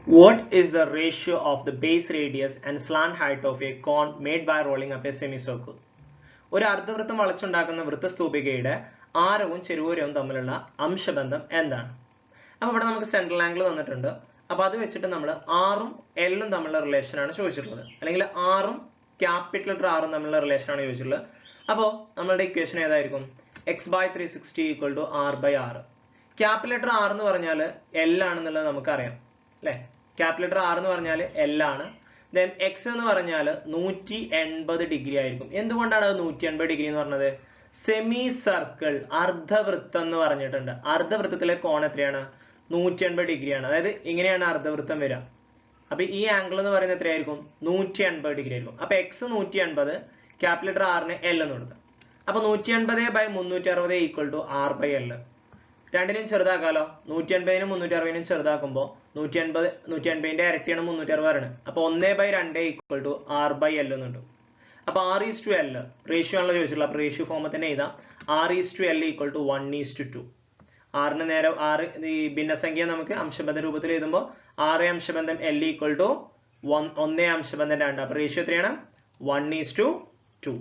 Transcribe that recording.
What is the ratio of the base radius and slant height of a cone made by rolling up a semicircle? ഒരു അർദ്ധവൃത്തം വളച്ചുണ്ടാക്കുന്ന വൃത്തസ്തൂപികയുടെ ആരവും ചെരുവൂരവും തമ്മിലുള്ള അംശബന്ധം എന്താണ്? അപ്പോൾ ഇവിടെ നമുക്ക് central angle തന്നിട്ടുണ്ട്. അപ്പോൾ അത് വെച്ചിട്ട് നമ്മൾ ആറും എല്ലും തമ്മിലുള്ള റിലേഷൻ ആണ് ചോദിച്ചിട്ടുള്ളത്. അല്ലെങ്കിൽ ആറും ക്യാപിറ്റൽ ലെറ്റർ ആറും തമ്മിലുള്ള റിലേഷൻ ആണ് ചോദിച്ചിട്ടുള്ളത്. അപ്പോൾ നമ്മളുടെ ഇക്വേഷൻ ഏതായിരിക്കും? x/360 = r/r. Capital letter r എന്ന് പറഞ്ഞാൽ l ആണെന്നുള്ളത് നമുക്കറിയാം അല്ലേ? ക്യാപിറ്റൽ ലെറ്റർ r എന്ന് പറഞ്ഞാൽ l ആണ്. ദെൻ x എന്ന് പറഞ്ഞാൽ 180 ഡിഗ്രി ആയിരിക്കും. എന്തുകൊണ്ടാണ് അത് 180 ഡിഗ്രി എന്ന് പറഞ്ഞത്? സെമി സർക്കിൾ അർദ്ധവൃത്തം എന്ന് പറഞ്ഞിട്ടുണ്ട്. അർദ്ധവൃത്തത്തിലെ കോൺ എത്രയാണ്? 180 ഡിഗ്രിയാണ്. അതായത് ഇങ്ങനെയാണ് അർദ്ധവൃത്തം വരിക. അപ്പൊ ഈ ആംഗിൾ എന്ന് പറയുന്നത് എത്രയായിരിക്കും? 180 ഡിഗ്രി ആയിരിക്കും. അപ്പൊ x 180, ക്യാപിറ്റൽ ലെറ്റർ r ന് l എന്ന് കൊടുക്കുക. അപ്പൊ 180/360 = r/l. രണ്ടിനും ചെറുതാക്കാലോ. 180നും 360നും ചെറുതാക്കുമ്പോൾ 180ന്റെ ഇരട്ടിയാണ് 360. അപ്പൊ 1/2 = r/l എന്ന് കിട്ടും. അപ്പൊ r/l റേഷ്യോ ആണല്ലോ ചോദിച്ചിട്ടുള്ളത്. അപ്പൊ റേഷ്യോ ഫോമിൽ തന്നെ എഴുതാം. r/l = 1:2. ആറിന് നേരെ ഈ ഭിന്നസംഖ്യ നമുക്ക് അംശബന്ധ രൂപത്തിൽ എഴുതുമ്പോൾ 6 അംശബന്ധം l = 1 അംശബന്ധം 2. അപ്പൊ റേഷ്യോ എത്രയാണ്? 1:2.